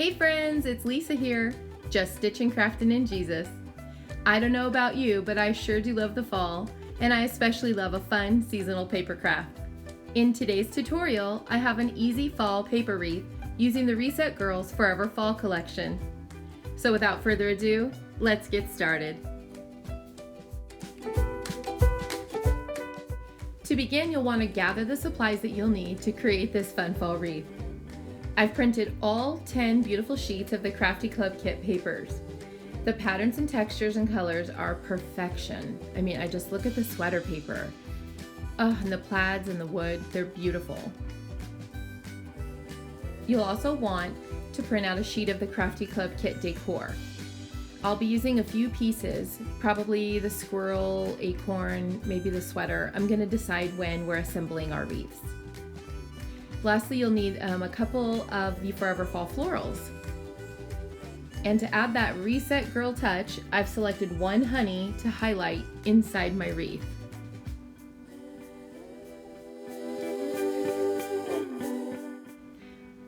Hey friends, it's Lisa here, just stitching, crafting in Jesus. I don't know about you, but I sure do love the fall, and I especially love a fun seasonal paper craft. In today's tutorial, I have an easy fall paper wreath using the Reset Girls Forever Fall collection. So without further ado, let's get started. To begin, you'll want to gather the supplies that you'll need to create this fun fall wreath. I've printed all 10 beautiful sheets of the Crafty Club kit papers. The patterns and textures and colors are perfection. I mean, I just look at the sweater paper. Oh, and the plaids and the wood, they're beautiful. You'll also want to print out a sheet of the Crafty Club kit decor. I'll be using a few pieces, probably the squirrel, acorn, maybe the sweater. I'm going to decide when we're assembling our wreaths. Lastly, you'll need a couple of the Forever Fall florals. And to add that Reset Girl touch, I've selected one honey to highlight inside my wreath.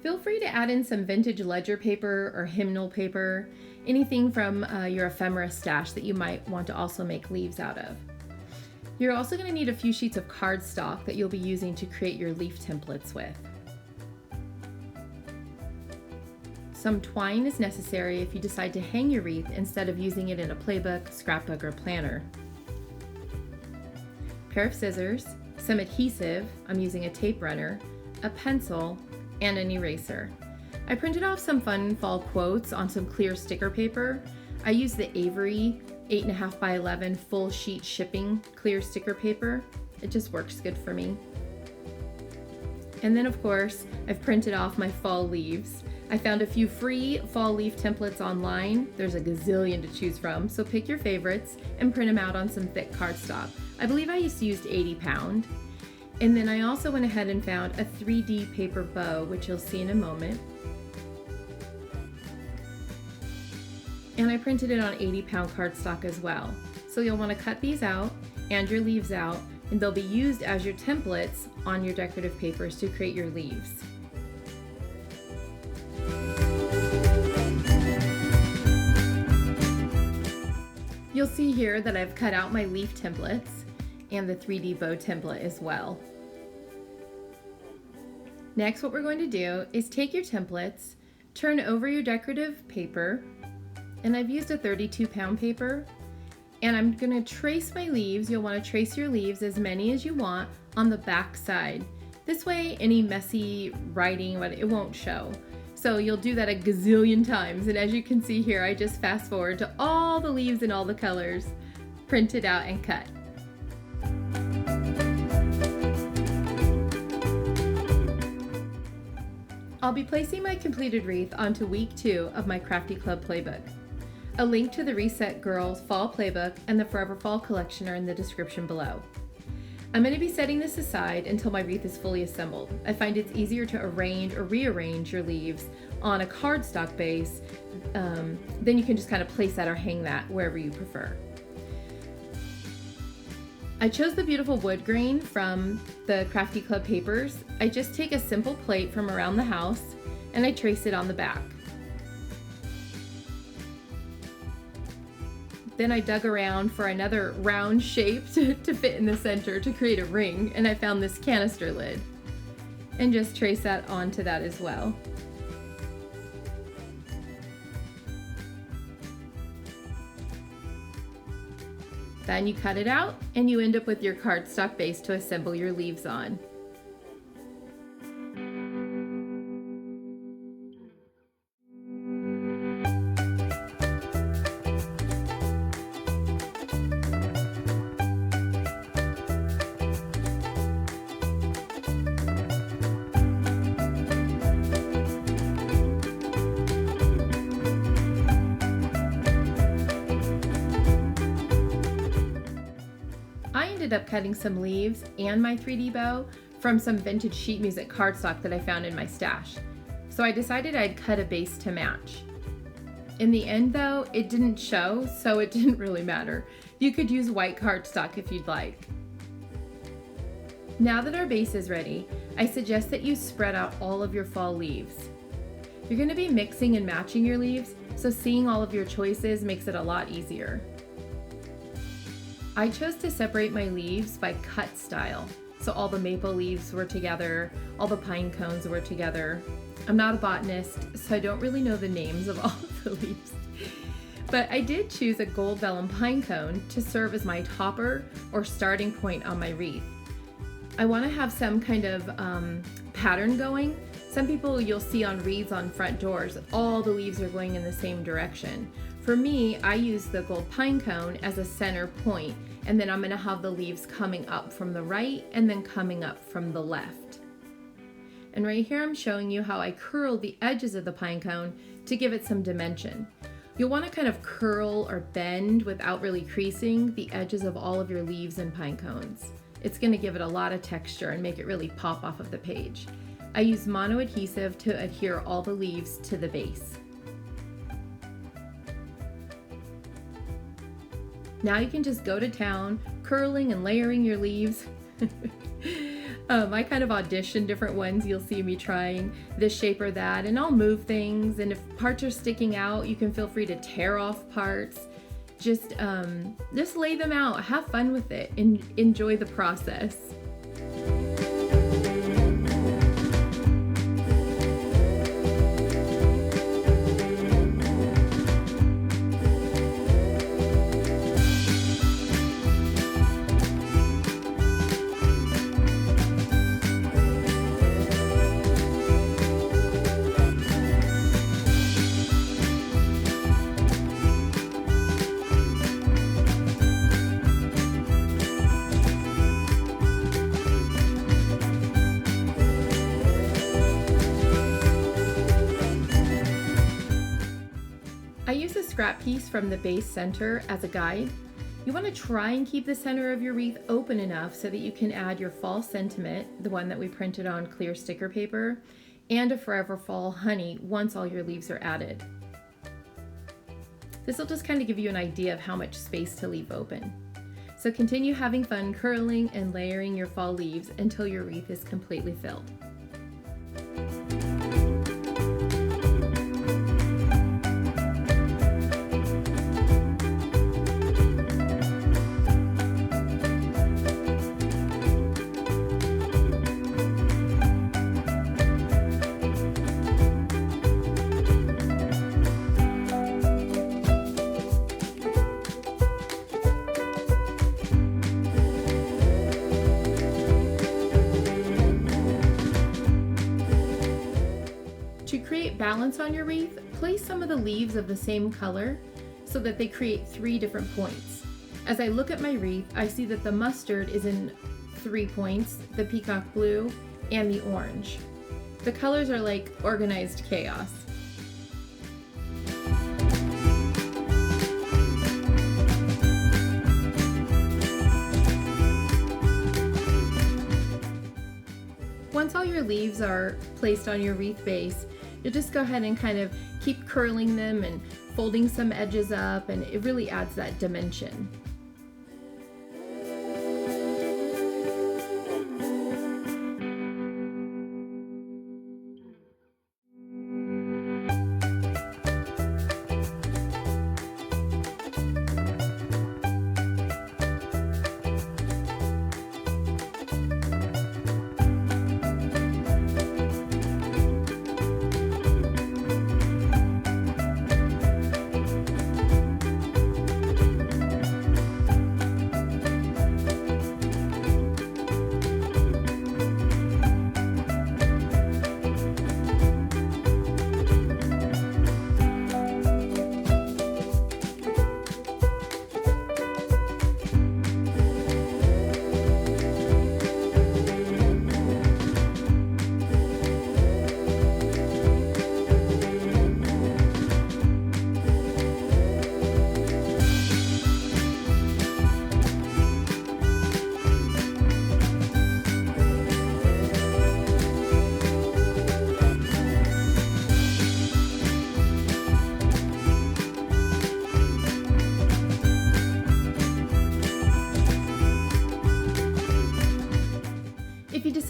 Feel free to add in some vintage ledger paper or hymnal paper, anything from your ephemera stash that you might want to also make leaves out of. You're also going to need a few sheets of cardstock that you'll be using to create your leaf templates with. Some twine is necessary if you decide to hang your wreath instead of using it in a playbook, scrapbook, or planner. A pair of scissors, some adhesive, I'm using a tape runner, a pencil, and an eraser. I printed off some fun fall quotes on some clear sticker paper. I used the Avery 8.5 by 11 full sheet shipping clear sticker paper. It just works good for me. And then of course, I've printed off my fall leaves. I found a few free fall leaf templates online. There's a gazillion to choose from, so pick your favorites and print them out on some thick cardstock. I believe I used 80 pound. And then I also went ahead and found a 3D paper bow, which you'll see in a moment. And I printed it on 80 pound cardstock as well. So you'll want to cut these out and your leaves out, and they'll be used as your templates on your decorative papers to create your leaves. You'll see here that I've cut out my leaf templates and the 3D bow template as well. Next, what we're going to do is take your templates, turn over your decorative paper, and I've used a 32 pound paper, and I'm going to trace my leaves. You'll want to trace your leaves, as many as you want, on the back side. This way any messy writing, it won't show. So you'll do that a gazillion times, and as you can see here, I just fast forward to all the leaves in all the colors, printed out and cut. I'll be placing my completed wreath onto week 2 of my Crafty Club playbook. A link to the Reset Girls Fall Playbook and the Forever Fall collection are in the description below. I'm going to be setting this aside until my wreath is fully assembled. I find it's easier to arrange or rearrange your leaves on a cardstock base. Then you can just kind of place that or hang that wherever you prefer. I chose the beautiful wood grain from the Crafty Club papers. I just take a simple plate from around the house and I trace it on the back. Then I dug around for another round shape to fit in the center to create a ring, and I found this canister lid and just trace that onto that as well. Then you cut it out and you end up with your cardstock base to assemble your leaves on. Up cutting some leaves and my 3D bow from some vintage sheet music cardstock that I found in my stash. So I decided I'd cut a base to match. In the end though, it didn't show, so it didn't really matter. You could use white cardstock if you'd like. Now that our base is ready, I suggest that you spread out all of your fall leaves. You're going to be mixing and matching your leaves, so seeing all of your choices makes it a lot easier. I chose to separate my leaves by cut style. So all the maple leaves were together, all the pine cones were together. I'm not a botanist, so I don't really know the names of all of the leaves. But I did choose a gold vellum pine cone to serve as my topper or starting point on my wreath. I want to have some kind of pattern going. Some people you'll see on wreaths on front doors, all the leaves are going in the same direction. For me, I use the gold pine cone as a center point, and then I'm going to have the leaves coming up from the right and then coming up from the left. And right here I'm showing you how I curl the edges of the pine cone to give it some dimension. You'll want to kind of curl or bend without really creasing the edges of all of your leaves and pine cones. It's going to give it a lot of texture and make it really pop off of the page. I use mono adhesive to adhere all the leaves to the base. Now you can just go to town, curling and layering your leaves. I kind of audition different ones. You'll see me trying this shape or that, and I'll move things. And if parts are sticking out, you can feel free to tear off parts. Just lay them out, have fun with it, and enjoy the process. I use a scrap piece from the base center as a guide. You want to try and keep the center of your wreath open enough so that you can add your fall sentiment, the one that we printed on clear sticker paper, and a Forever Fall honey once all your leaves are added. This will just kind of give you an idea of how much space to leave open. So continue having fun curling and layering your fall leaves until your wreath is completely filled. To create balance on your wreath, place some of the leaves of the same color so that they create 3 different points. As I look at my wreath, I see that the mustard is in 3 points, the peacock blue, and the orange. The colors are like organized chaos. Once all your leaves are placed on your wreath base, you'll just go ahead and kind of keep curling them and folding some edges up, and it really adds that dimension.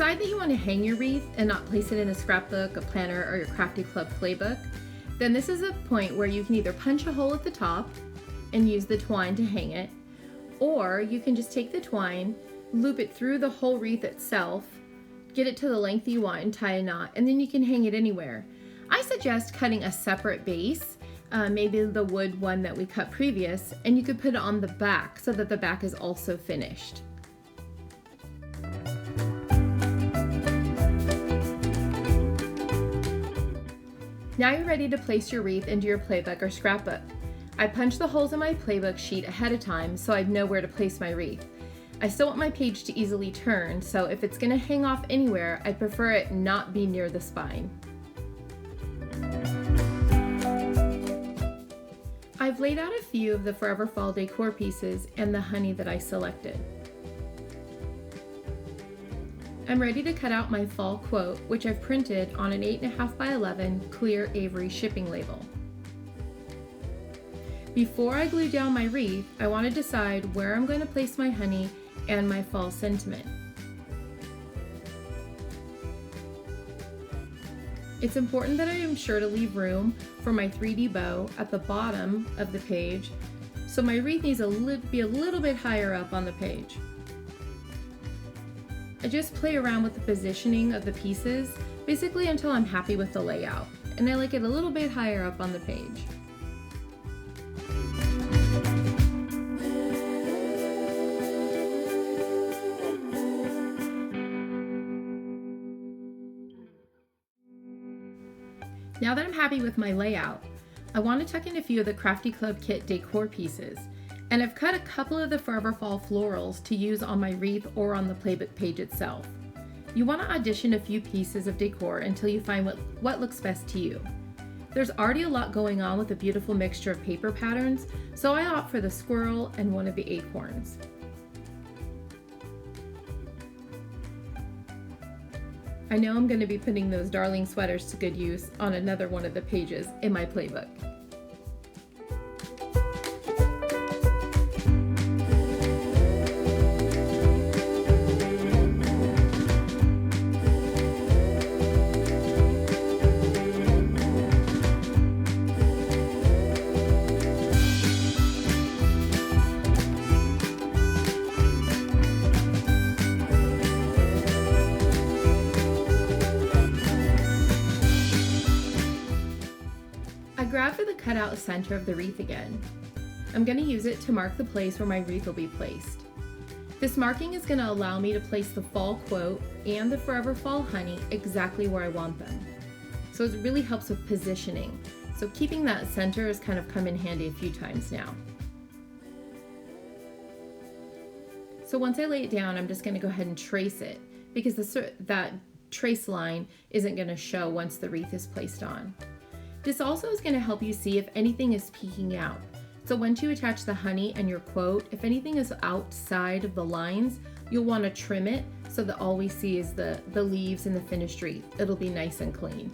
decide that you want to hang your wreath and not place it in a scrapbook, a planner, or your Crafty Club playbook, then this is a point where you can either punch a hole at the top and use the twine to hang it, or you can just take the twine, loop it through the whole wreath itself, get it to the length you want and tie a knot, and then you can hang it anywhere. I suggest cutting a separate base, maybe the wood one that we cut previous, and you could put it on the back so that the back is also finished. Now you're ready to place your wreath into your playbook or scrapbook. I punched the holes in my playbook sheet ahead of time so I'd know where to place my wreath. I still want my page to easily turn, so if it's going to hang off anywhere, I prefer it not be near the spine. I've laid out a few of the Forever Fall decor pieces and the honey that I selected. I'm ready to cut out my fall quote, which I've printed on an 8.5 by 11 clear Avery shipping label. Before I glue down my wreath, I want to decide where I'm going to place my honey and my fall sentiment. It's important that I am sure to leave room for my 3D bow at the bottom of the page, so my wreath needs to be a little bit higher up on the page. I just play around with the positioning of the pieces, basically until I'm happy with the layout, and I like it a little bit higher up on the page. Now that I'm happy with my layout, I want to tuck in a few of the Crafty Club kit decor pieces, and I've cut a couple of the Forever Fall florals to use on my wreath or on the playbook page itself. You want to audition a few pieces of decor until you find what looks best to you. There's already a lot going on with a beautiful mixture of paper patterns, so I opt for the squirrel and one of the acorns. I know I'm going to be putting those darling sweaters to good use on another one of the pages in my playbook. Grab for the cutout center of the wreath again. I'm going to use it to mark the place where my wreath will be placed. This marking is going to allow me to place the fall quote and the Forever Fall honey exactly where I want them. So it really helps with positioning. So keeping that center has kind of come in handy a few times now. So once I lay it down, I'm just going to go ahead and trace it because that trace line isn't going to show once the wreath is placed on. This also is going to help you see if anything is peeking out. So once you attach the honey and your quote, if anything is outside of the lines, you'll want to trim it so that all we see is the leaves and the finished wreath. It'll be nice and clean.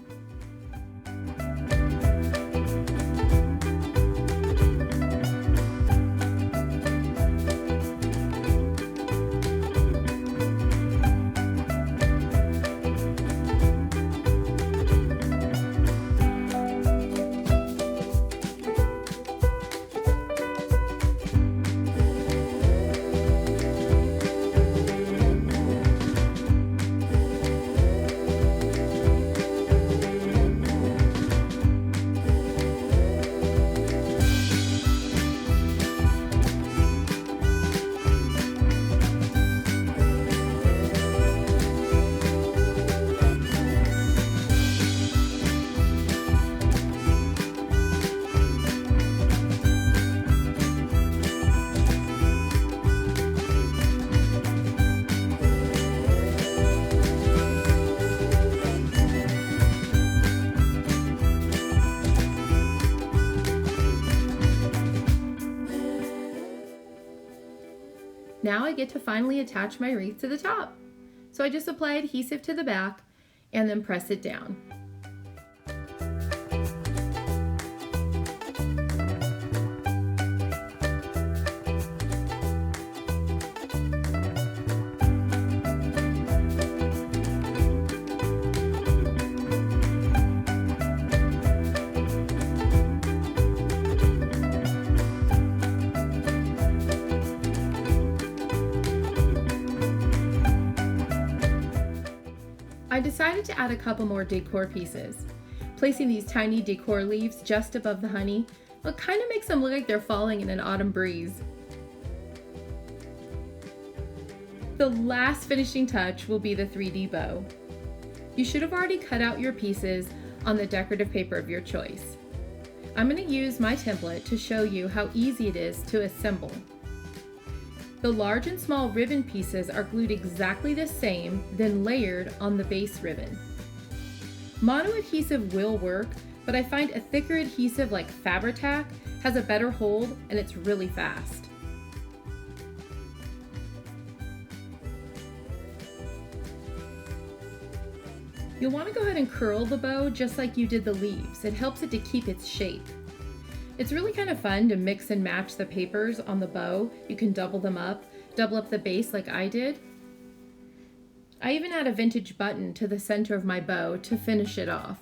Now I get to finally attach my wreath to the top. So I just apply adhesive to the back and then press it down. I decided to add a couple more decor pieces. Placing these tiny decor leaves just above the honey, it kind of makes them look like they're falling in an autumn breeze. The last finishing touch will be the 3D bow. You should have already cut out your pieces on the decorative paper of your choice. I'm going to use my template to show you how easy it is to assemble. The large and small ribbon pieces are glued exactly the same, then layered on the base ribbon. Mono adhesive will work, but I find a thicker adhesive like Fabri-Tac has a better hold and it's really fast. You'll want to go ahead and curl the bow just like you did the leaves. It helps it to keep its shape. It's really kind of fun to mix and match the papers on the bow. You can double up the base like I did. I even add a vintage button to the center of my bow to finish it off.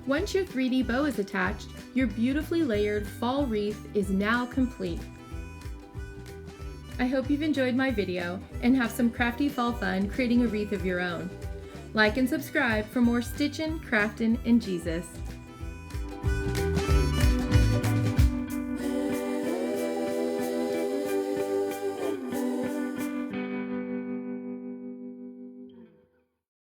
Once your 3D bow is attached, your beautifully layered fall wreath is now complete. I hope you've enjoyed my video and have some crafty fall fun creating a wreath of your own. Like and subscribe for more stitching, crafting, and Jesus.